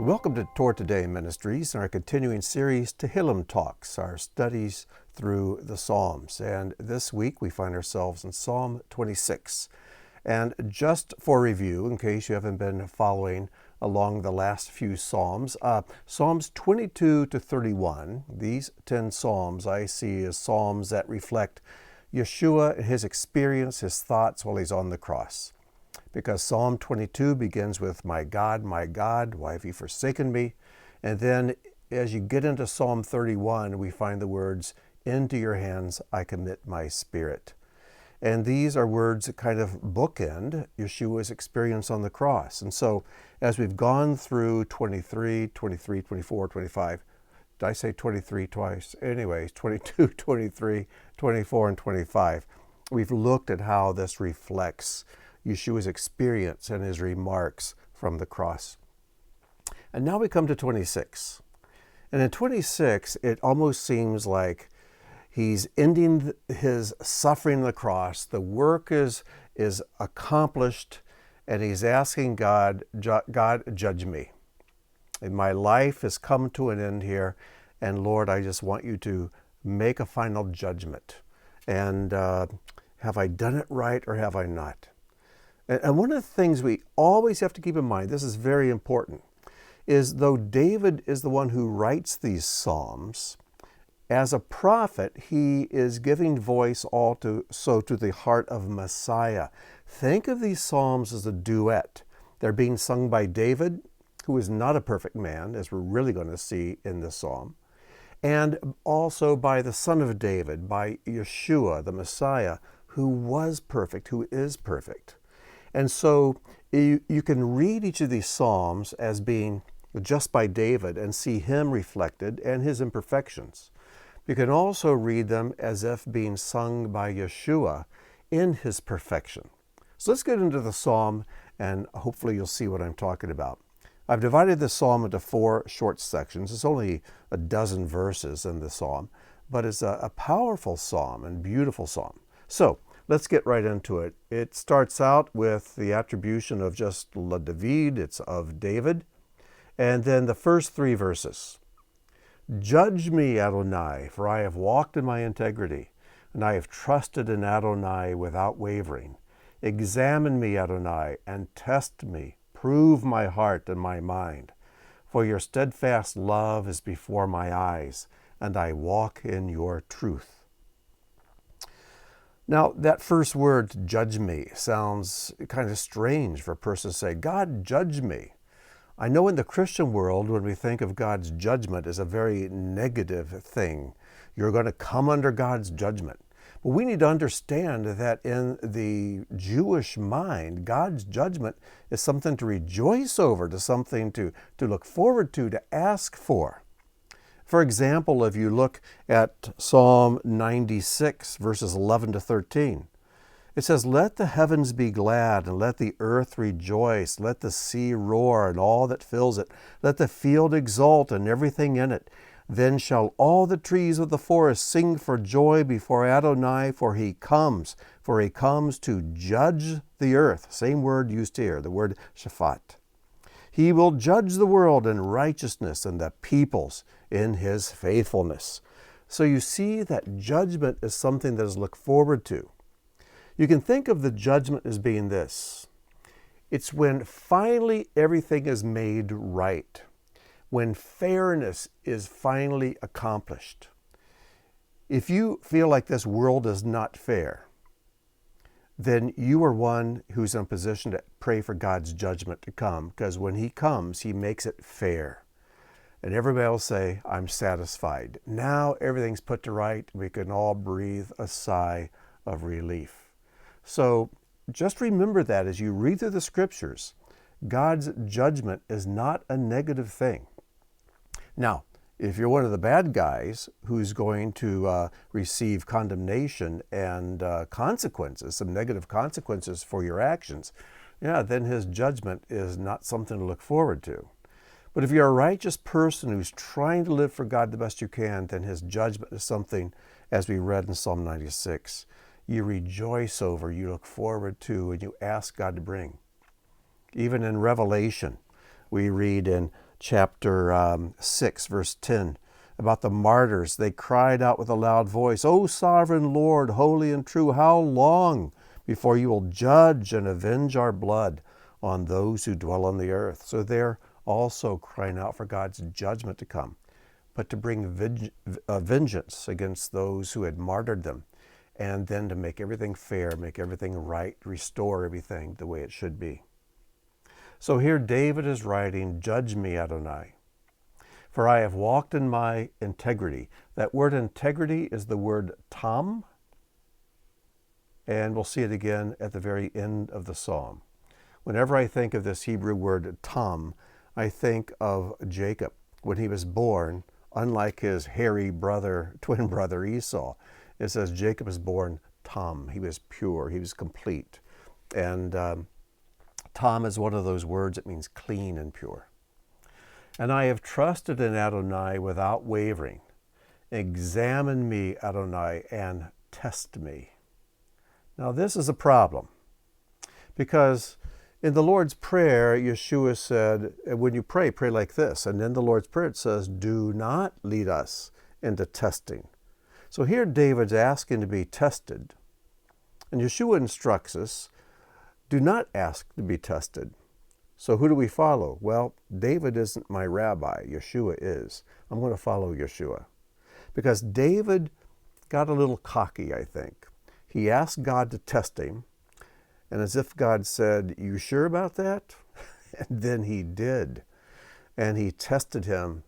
Welcome to Torah Today Ministries and our continuing series Tehillim Talks, our studies through the Psalms. And this week we find ourselves in Psalm 26. And just for review, in case you haven't been following along the last few Psalms, Psalms 22 to 31, these 10 Psalms I see as Psalms that reflect Yeshua and his experience, his thoughts while he's on the cross. Because Psalm 22 begins with, my God, why have you forsaken me? And then as you get into Psalm 31, we find the words, into your hands I commit my spirit. And these are words that kind of bookend Yeshua's experience on the cross. And so as we've gone through 23, 24, 25, did I say 23 twice? Anyways, 22, 23, 24, and 25, we've looked at how this reflects Yeshua's experience and his remarks from the cross. And now we come to 26. And in 26, it almost seems like he's ending his suffering on the cross. The work is accomplished, and he's asking God, judge me. And my life has come to an end here, and Lord, I just want you to make a final judgment. And have I done it right or have I not? And one of the things we always have to keep in mind, this is very important, is though David is the one who writes these Psalms, as a prophet, he is giving voice to the heart of Messiah. Think of these Psalms as a duet. They're being sung by David, who is not a perfect man, as we're really going to see in this Psalm, and also by the son of David, by Yeshua, the Messiah, who was perfect, who is perfect. And so you can read each of these Psalms as being just by David and see him reflected and his imperfections. You can also read them as if being sung by Yeshua in his perfection. So let's get into the Psalm and hopefully you'll see what I'm talking about. I've divided the Psalm into 4 short sections. It's only a dozen verses in the Psalm, but it's a powerful Psalm and beautiful Psalm. So let's get right into it. It starts out with the attribution of just La David, it's of David. And then the first 3 verses. Judge me, Adonai, for I have walked in my integrity, and I have trusted in Adonai without wavering. Examine me, Adonai, and test me. Prove my heart and my mind. For your steadfast love is before my eyes, and I walk in your truth. Now, that first word, judge me, sounds kind of strange for a person to say, God, judge me. I know in the Christian world, when we think of God's judgment as a very negative thing, you're going to come under God's judgment. But we need to understand that in the Jewish mind, God's judgment is something to rejoice over, to something to look forward to ask for. For example, if you look at Psalm 96, verses 11 to 13, it says, let the heavens be glad, and let the earth rejoice. Let the sea roar, and all that fills it. Let the field exult, and everything in it. Then shall all the trees of the forest sing for joy before Adonai, for he comes to judge the earth. Same word used here, the word shaphat. He will judge the world in righteousness and the peoples in his faithfulness. So you see that judgment is something that is looked forward to. You can think of the judgment as being this. It's when finally everything is made right, when fairness is finally accomplished. If you feel like this world is not fair, then you are one who's in a position to pray for God's judgment to come, because when he comes, he makes it fair. And everybody will say, I'm satisfied. Now everything's put to right. We can all breathe a sigh of relief. So just remember that as you read through the scriptures, God's judgment is not a negative thing. Now, if you're one of the bad guys who's going to receive condemnation and consequences, some negative consequences for your actions, then his judgment is not something to look forward to. But if you're a righteous person who's trying to live for God the best you can, then his judgment is something, as we read in Psalm 96, you rejoice over, you look forward to, and you ask God to bring. Even in Revelation, we read in chapter 6, verse 10, about the martyrs. They cried out with a loud voice, "O sovereign Lord, holy and true, how long before you will judge and avenge our blood on those who dwell on the earth?" So they're also crying out for God's judgment to come, but to bring vengeance against those who had martyred them, and then to make everything fair, make everything right, restore everything the way it should be. So here David is writing, "Judge me, Adonai, for I have walked in my integrity." That word integrity is the word tam, and we'll see it again at the very end of the psalm. Whenever I think of this Hebrew word tam, I think of Jacob when he was born. Unlike his hairy brother, twin brother Esau, it says Jacob was born tam. He was pure, he was complete. And tam is one of those words that means clean and pure. "And I have trusted in Adonai without wavering. Examine me, Adonai, and test me." Now this is a problem, because in the Lord's Prayer, Yeshua said, when you pray, pray like this. And in the Lord's Prayer it says, "Do not lead us into testing." So here David's asking to be tested. And Yeshua instructs us, do not ask to be tested. So who do we follow? Well, David isn't my rabbi. Yeshua is. I'm going to follow Yeshua. Because David got a little cocky, I think. He asked God to test him, and as if God said, "You sure about that?" And then he did. And he tested him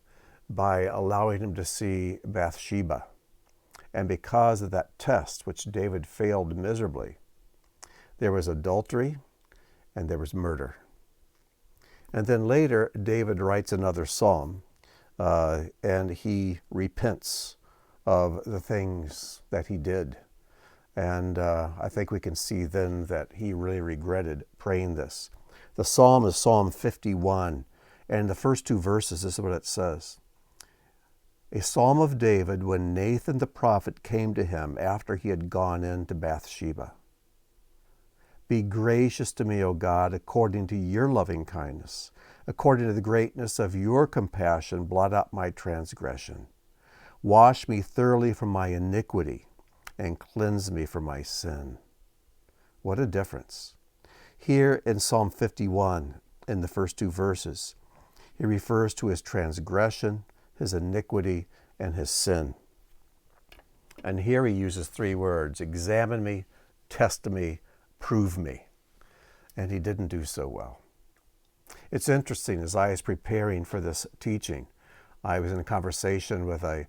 by allowing him to see Bathsheba. And because of that test, which David failed miserably, there was adultery and there was murder. And then later, David writes another psalm, and he repents of the things that he did. And I think we can see then that he really regretted praying this. The psalm is Psalm 51, and the first two verses, this is what it says. "A psalm of David when Nathan the prophet came to him after he had gone in to Bathsheba. Be gracious to me, O God, according to your loving kindness. According to the greatness of your compassion, blot out my transgression. Wash me thoroughly from my iniquity and cleanse me from my sin." What a difference. Here in Psalm 51, in the first two verses, he refers to his transgression, his iniquity, and his sin. And here he uses three words: examine me, test me, prove me. And he didn't do so well. It's interesting, as I was preparing for this teaching, I was in a conversation with a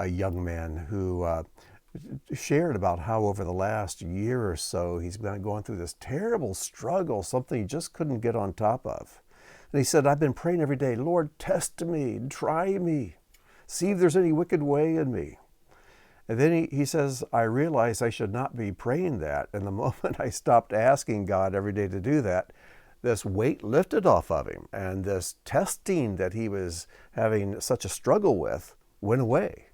young man who shared about how over the last year or so he's been going through this terrible struggle, something he just couldn't get on top of. And he said, "I've been praying every day, Lord, test me, try me, see if there's any wicked way in me." And then he says, "I realized I should not be praying that. And the moment I stopped asking God every day to do that, this weight lifted off of him. And this testing that he was having such a struggle with went away."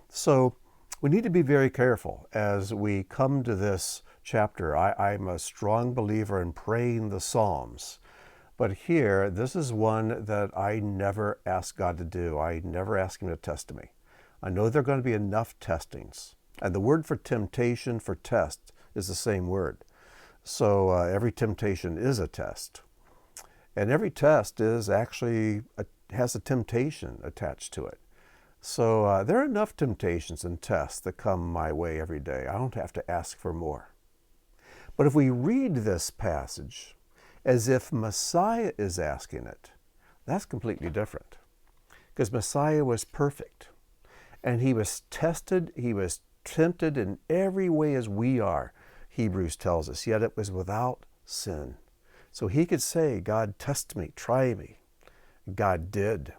So we need to be very careful as we come to this chapter. I'm a strong believer in praying the Psalms. But here, this is one that I never ask God to do. I never ask him to test me. I know there are going to be enough testings. And the word for temptation, for test, is the same word. So every temptation is a test. And every test is actually has a temptation attached to it. So there are enough temptations and tests that come my way every day. I don't have to ask for more. But if we read this passage as if Messiah is asking it, that's completely different. Because Messiah was perfect. And he was tested, he was tempted in every way as we are, Hebrews tells us, yet it was without sin. So he could say, "God, test me, try me." God did.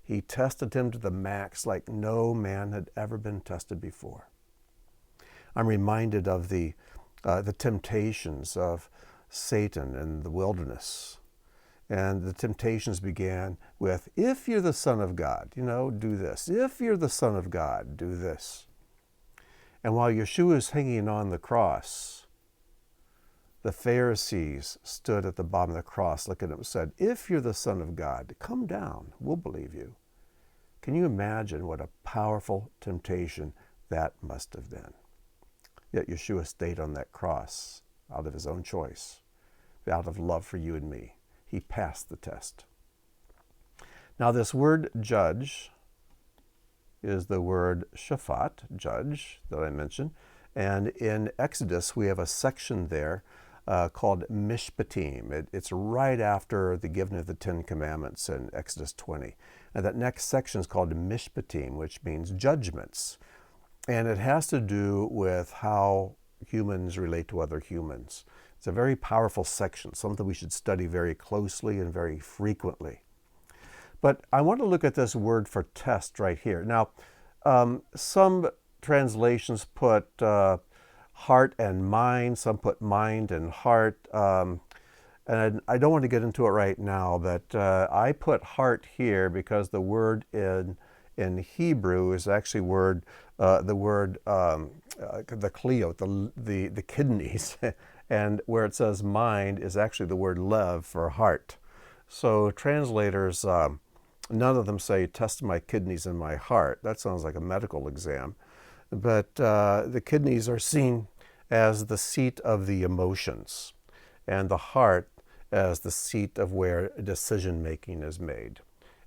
He tested him to the max like no man had ever been tested before. I'm reminded of the temptations of Satan in the wilderness. And the temptations began with, "If you're the Son of God, do this. If you're the Son of God, do this." And while Yeshua is hanging on the cross, the Pharisees stood at the bottom of the cross, looked at him and said, "If you're the Son of God, come down. We'll believe you." Can you imagine what a powerful temptation that must have been? Yet Yeshua stayed on that cross out of his own choice, out of love for you and me. He passed the test. Now, this word judge is the word shaphat, judge, that I mentioned. And in Exodus, we have a section there called Mishpatim. It's right after the giving of the Ten Commandments in Exodus 20. And that next section is called Mishpatim, which means judgments. And it has to do with how humans relate to other humans. It's a very powerful section, something we should study very closely and very frequently. But I want to look at this word for test right here. Now, some translations put heart and mind, some put mind and heart. And I don't want to get into it right now, but I put heart here because the word in Hebrew is actually the kleo, the kidneys. And where it says mind is actually the word lev for heart. So translators, none of them say, "Test my kidneys and my heart." That sounds like a medical exam. But the kidneys are seen as the seat of the emotions, and the heart as the seat of where decision-making is made.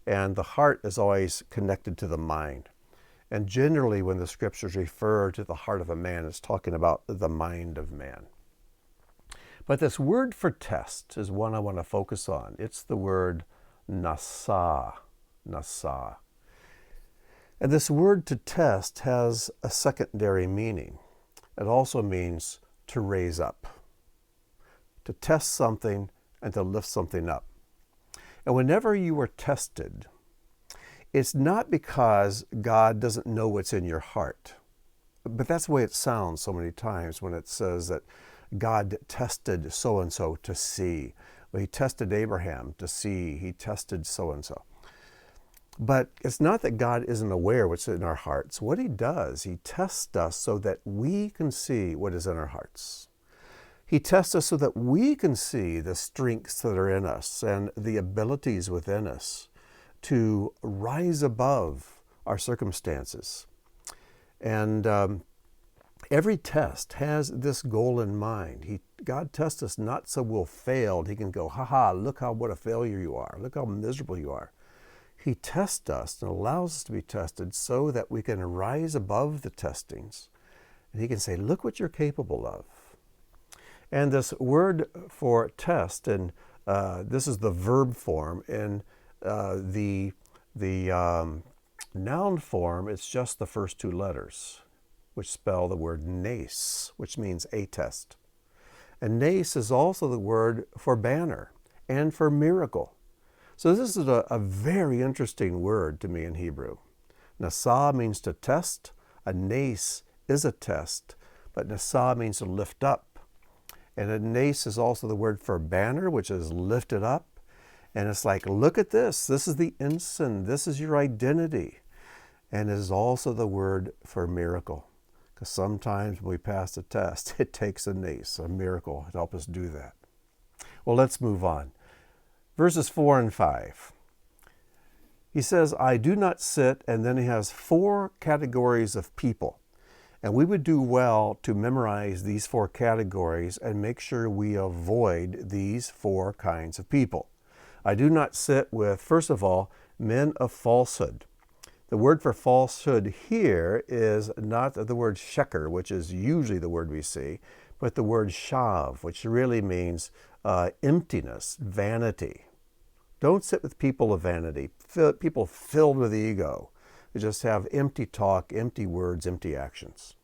And the heart is always connected to the mind. And generally, when the scriptures refer to the heart of a man, it's talking about the mind of man. But this word for test is one I want to focus on. It's the word nasa. Nasa. And this word to test has a secondary meaning. It also means to raise up, to test something and to lift something up. And whenever you are tested, it's not because God doesn't know what's in your heart. But that's the way it sounds so many times when it says that God tested so-and-so to see. Well, he tested Abraham to see. He tested so-and-so. But it's not that God isn't aware what's in our hearts. What he does, he tests us so that we can see what is in our hearts. He tests us so that we can see the strengths that are in us and the abilities within us to rise above our circumstances. And every test has this goal in mind. God tests us not so we'll fail. He can go, look what a failure you are. Look how miserable you are. He tests us and allows us to be tested so that we can rise above the testings. And he can say, look what you're capable of. And this word for test, and this is the verb form. In the noun form, it's just the first two letters, which spell the word nace, which means a test. And nace is also the word for banner and for miracle. So this is a very interesting word to me in Hebrew. Nasa means to test. A nace is a test, but nasa means to lift up. And a nace is also the word for banner, which is lifted up. And it's like, look at this. This is the ensign. This is your identity. And it is also the word for miracle. Because sometimes when we pass the test, it takes a nace, a miracle, to help us do that. Well, let's move on. Verses 4 and 5. He says, I do not sit, and then he has 4 categories of people. And we would do well to memorize these 4 categories and make sure we avoid these 4 kinds of people. I do not sit with, first of all, men of falsehood. The word for falsehood here is not the word sheker, which is usually the word we see, but the word shav, which really means emptiness, vanity. Don't sit with people of vanity, people filled with ego, who just have empty talk, empty words, empty actions.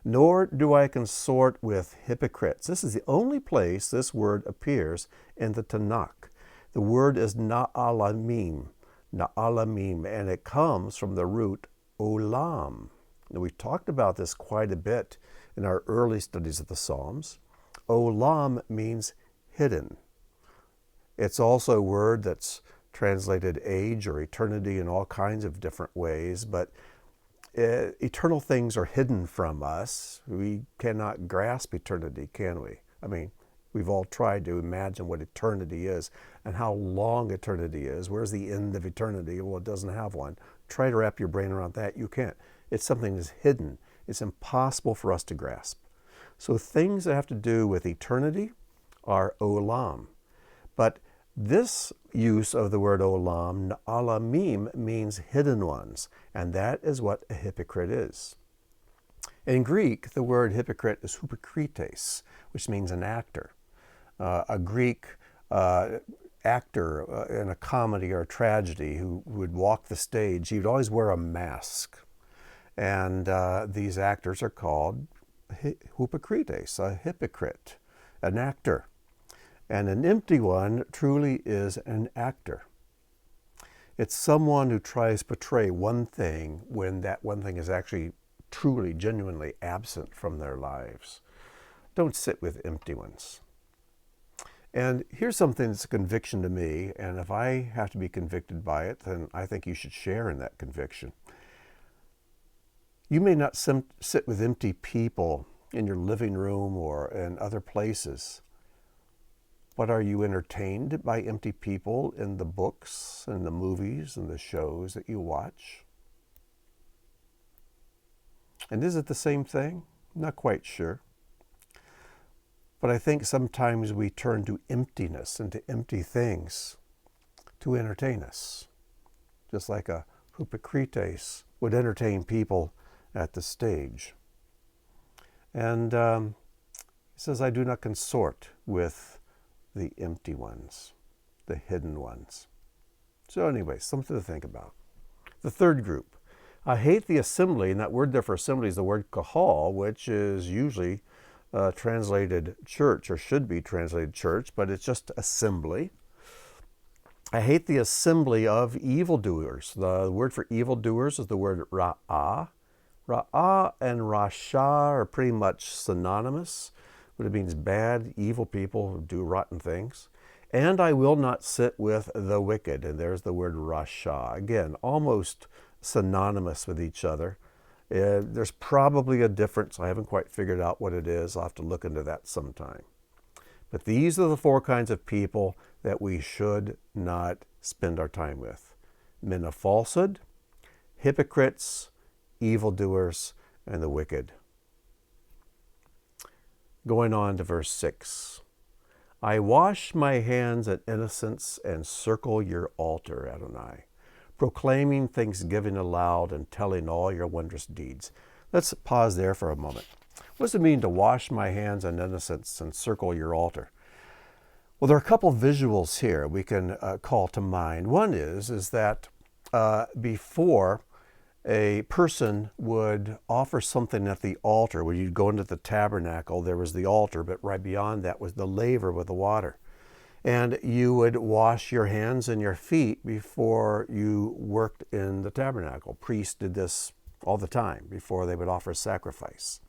Nor do I consort with hypocrites. This is the only place this word appears in the Tanakh. The word is na'alamim, and it comes from the root olam. Now, we talked about this quite a bit in our early studies of the Psalms. Olam means hidden. It's also a word that's translated age or eternity in all kinds of different ways, but eternal things are hidden from us. We cannot grasp eternity, can we? I mean, We've all tried to imagine what eternity is and how long eternity is. Where's the end of eternity? Well, it doesn't have one. Try to wrap your brain around that. You can't. It's something that's hidden. It's impossible for us to grasp. So things that have to do with eternity are olam. But this use of the word olam, alamim, means hidden ones. And that is what a hypocrite is. In Greek, the word hypocrite is hypokrites, which means an actor. A Greek actor in a comedy or a tragedy who would walk the stage, he would always wear a mask. And these actors are called hypokrites, a hypocrite, an actor. And an empty one truly is an actor. It's someone who tries to portray one thing when that one thing is actually truly, genuinely absent from their lives. Don't sit with empty ones. And here's something that's a conviction to me, and if I have to be convicted by it, then I think you should share in that conviction. You may not sit with empty people in your living room or in other places, but are you entertained by empty people in the books and the movies and the shows that you watch? And is it the same thing? Not quite sure. But I think sometimes we turn to emptiness and to empty things to entertain us. Just like a hypokrites would entertain people at the stage. And he says, I do not consort with the empty ones, the hidden ones. So anyway, something to think about. The third group. I hate the assembly, and that word there for assembly is the word kahal, which is usually translated church, or should be translated church, but it's just assembly. I hate the assembly of evildoers. The word for evildoers is the word ra'ah. Ra'ah and rasha are pretty much synonymous, but it means bad, evil people who do rotten things. And I will not sit with the wicked, and there's the word rasha. Again, almost synonymous with each other. There's probably a difference. I haven't quite figured out what it is. I'll have to look into that sometime. But these are the four kinds of people that we should not spend our time with. Men of falsehood, hypocrites, evildoers, and the wicked. Going on to verse 6. I wash my hands in innocence and circle your altar, Adonai, proclaiming thanksgiving aloud and telling all your wondrous deeds. Let's pause there for a moment. What does it mean to wash my hands in innocence and circle your altar? Well, there are a couple of visuals here we can call to mind. One is that before a person would offer something at the altar, when you'd go into the tabernacle, there was the altar, but right beyond that was the laver with the water. And you would wash your hands and your feet before you worked in the tabernacle. Priests did this all the time before they would offer sacrifice.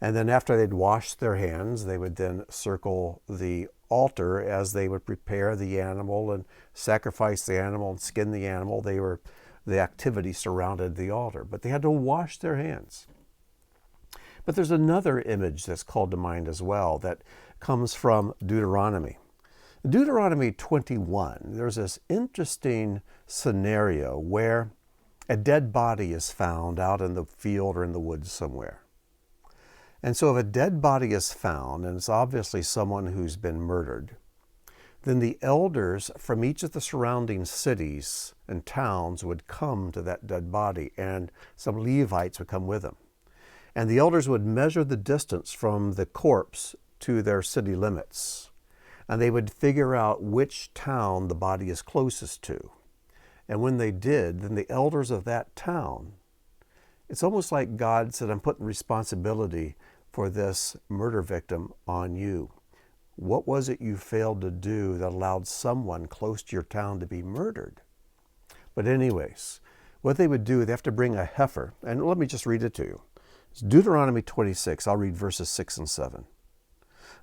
And then after they'd washed their hands, they would then circle the altar as they would prepare the animal and sacrifice the animal and skin the animal. The activity surrounded the altar, but they had to wash their hands. But there's another image that's called to mind as well that comes from Deuteronomy. Deuteronomy 21, there's this interesting scenario where a dead body is found out in the field or in the woods somewhere. And so if a dead body is found, and it's obviously someone who's been murdered, then the elders from each of the surrounding cities and towns would come to that dead body, and some Levites would come with them. And the elders would measure the distance from the corpse to their city limits. And they would figure out which town the body is closest to. And when they did, then the elders of that town, it's almost like God said, I'm putting responsibility for this murder victim on you. What was it you failed to do that allowed someone close to your town to be murdered? But anyways, what they would do, they have to bring a heifer. And let me just read it to you. It's Deuteronomy 26. I'll read verses 6 and 7.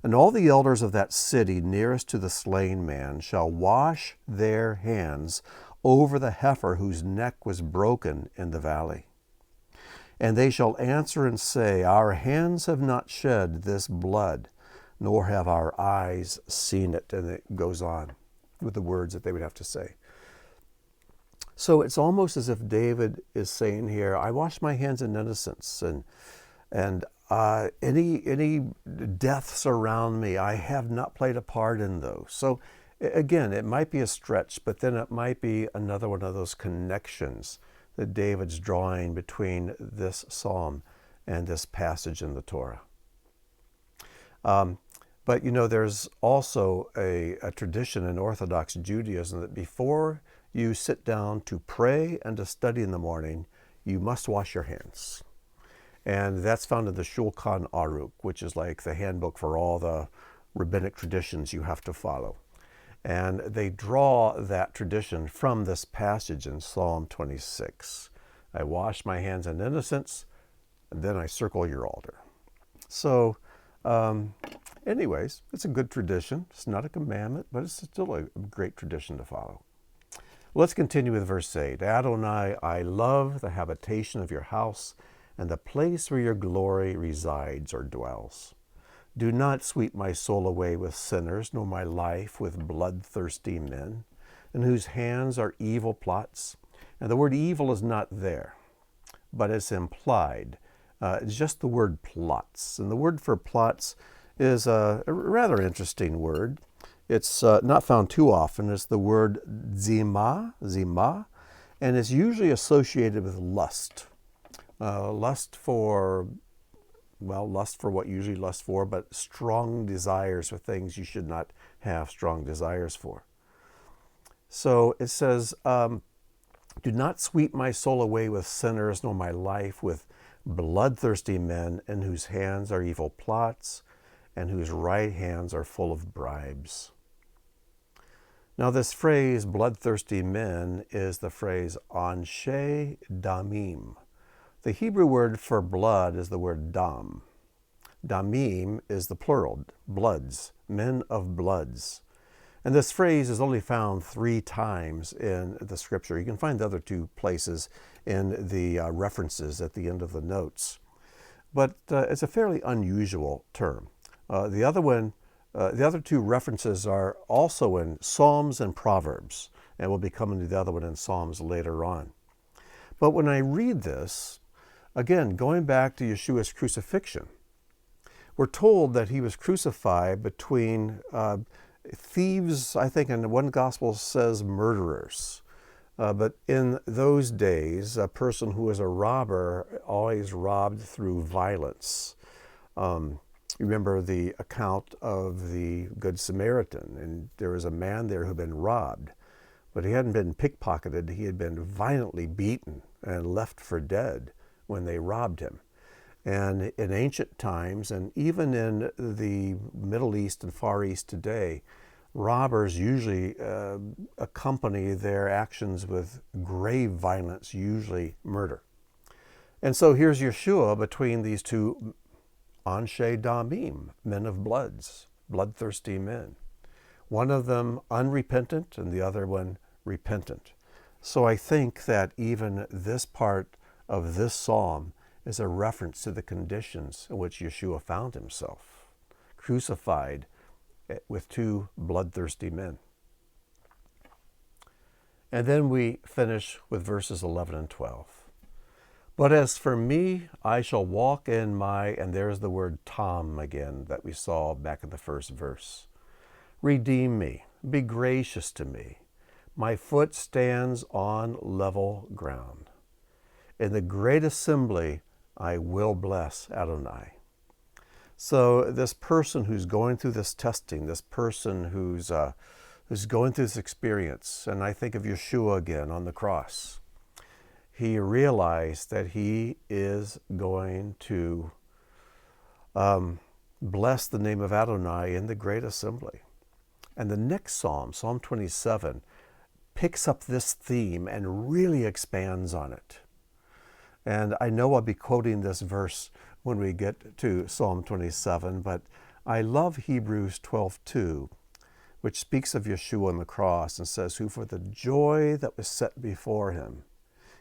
And all the elders of that city nearest to the slain man shall wash their hands over the heifer whose neck was broken in the valley. And they shall answer and say, Our hands have not shed this blood, nor have our eyes seen it. And it goes on with the words that they would have to say. So it's almost as if David is saying here, I wash my hands in innocence, and any deaths around me, I have not played a part in those. So again, it might be a stretch, but then it might be another one of those connections that David's drawing between this psalm and this passage in the Torah. But there's also a tradition in Orthodox Judaism that before you sit down to pray and to study in the morning, you must wash your hands. And that's found in the Shulchan Aruch, which is like the handbook for all the rabbinic traditions you have to follow. And they draw that tradition from this passage in Psalm 26. I wash my hands in innocence, and then I circle your altar. So, anyways, it's a good tradition. It's not a commandment, but it's still a great tradition to follow. Let's continue with verse 8. Adonai, I love the habitation of your house and the place where your glory resides or dwells. Do not sweep my soul away with sinners, nor my life with bloodthirsty men, in whose hands are evil plots. And the word evil is not there, but it's implied. It's just the word plots. And the word for plots is a rather interesting word. It's not found too often. It's the word zima, and it's usually associated with lust. Lust for what you usually lust for, but strong desires for things you should not have strong desires for. So it says, do not sweep my soul away with sinners, nor my life with bloodthirsty men, in whose hands are evil plots, and whose right hands are full of bribes. Now this phrase, bloodthirsty men, is the phrase anshe damim. The Hebrew word for blood is the word dam. Damim is the plural, bloods, men of bloods. And this phrase is only found 3 times in the scripture. You can find the other 2 places in the references at the end of the notes. But it's a fairly unusual term. The other 2 references are also in Psalms and Proverbs, and we'll be coming to the other one in Psalms later on. But when I read this, again, going back to Yeshua's crucifixion, we're told that he was crucified between thieves, I think in one gospel says murderers. But in those days, a person who was a robber always robbed through violence. You remember the account of the Good Samaritan, and there was a man there who had been robbed, but he hadn't been pickpocketed. He had been violently beaten and left for dead when they robbed him. And in ancient times, and even in the Middle East and Far East today, robbers usually accompany their actions with grave violence, usually murder. And so here's Yeshua between these 2 anshe damim, men of bloods, bloodthirsty men. One of them unrepentant and the other one repentant. So I think that even this part of this psalm is a reference to the conditions in which Yeshua found himself, crucified with 2 bloodthirsty men. And then we finish with verses 11 and 12. But as for me, I shall walk in my, and there's the word tam again that we saw back in the first verse. Redeem me, be gracious to me. My foot stands on level ground. In the great assembly, I will bless Adonai. So this person who's going through this testing, this person who's going through this experience, and I think of Yeshua again on the cross, he realized that he is going to bless the name of Adonai in the great assembly. And the next psalm, Psalm 27, picks up this theme and really expands on it. And I know I'll be quoting this verse when we get to Psalm 27, but I love Hebrews 12:2, which speaks of Yeshua on the cross and says, who for the joy that was set before him,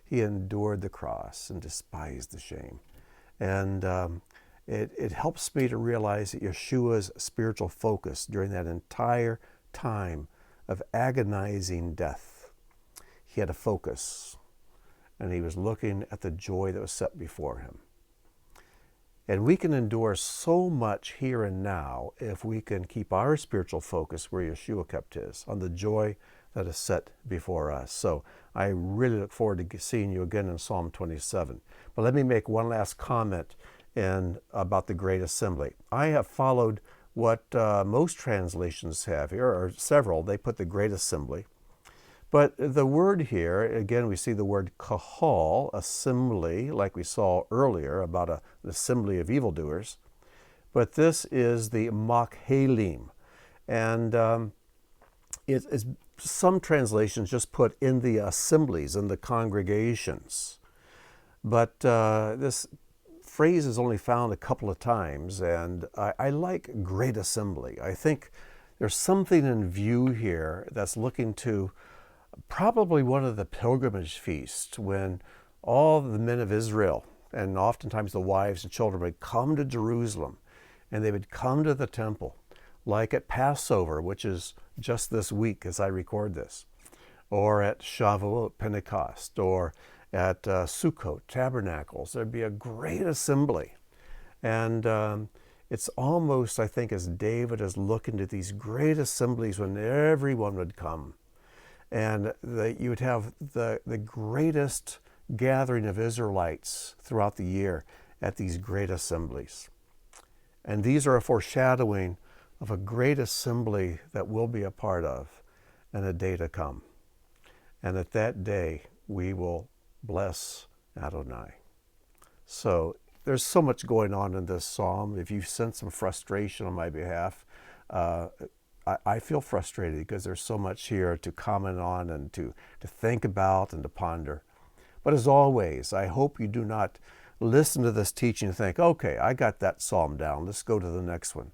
he endured the cross and despised the shame. And it helps me to realize that Yeshua's spiritual focus during that entire time of agonizing death, he had a focus, and he was looking at the joy that was set before him. And we can endure so much here and now if we can keep our spiritual focus where Yeshua kept his, on the joy that is set before us. So I really look forward to seeing you again in Psalm 27. But let me make one last comment about the Great Assembly. I have followed what most translations have here, or several. They put the Great Assembly. But the word here, again, we see the word kahal, assembly, like we saw earlier about an assembly of evildoers. But this is the makhelim. And some translations just put in the assemblies, in the congregations. But this phrase is only found a couple of times, and I like great assembly. I think there's something in view here that's looking to probably one of the pilgrimage feasts when all the men of Israel, and oftentimes the wives and children, would come to Jerusalem, and they would come to the temple, like at Passover, which is just this week as I record this, or at Shavuot, Pentecost, or at Sukkot, Tabernacles. There'd be a great assembly. And it's almost, I think, as David is looking to these great assemblies when everyone would come. And you would have the greatest gathering of Israelites throughout the year at these great assemblies. And these are a foreshadowing of a great assembly that we'll be a part of in a day to come. And at that day, we will bless Adonai. So there's so much going on in this psalm. If you sense some frustration on my behalf, I feel frustrated because there's so much here to comment on and to think about and to ponder. But as always, I hope you do not listen to this teaching and think, okay, I got that psalm down, let's go to the next one.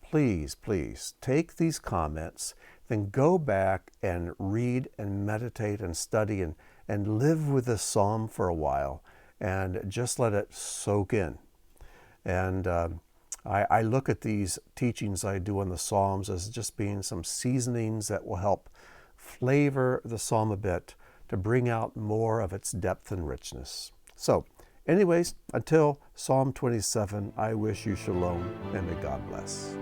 Please, please take these comments, then go back and read and meditate and study and live with this psalm for a while and just let it soak in. And I look at these teachings I do on the Psalms as just being some seasonings that will help flavor the psalm a bit to bring out more of its depth and richness. So, anyways, until Psalm 27, I wish you shalom and may God bless.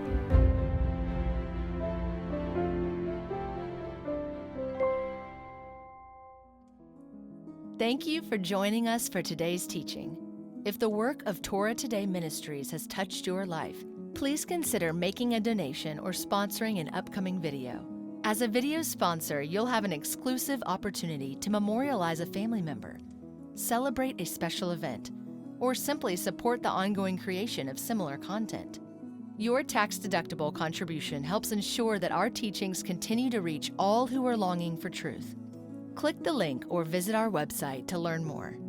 Thank you for joining us for today's teaching. If the work of Torah Today Ministries has touched your life, please consider making a donation or sponsoring an upcoming video. As a video sponsor, you'll have an exclusive opportunity to memorialize a family member, celebrate a special event, or simply support the ongoing creation of similar content. Your tax-deductible contribution helps ensure that our teachings continue to reach all who are longing for truth. Click the link or visit our website to learn more.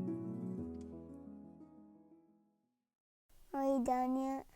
Are you done yet?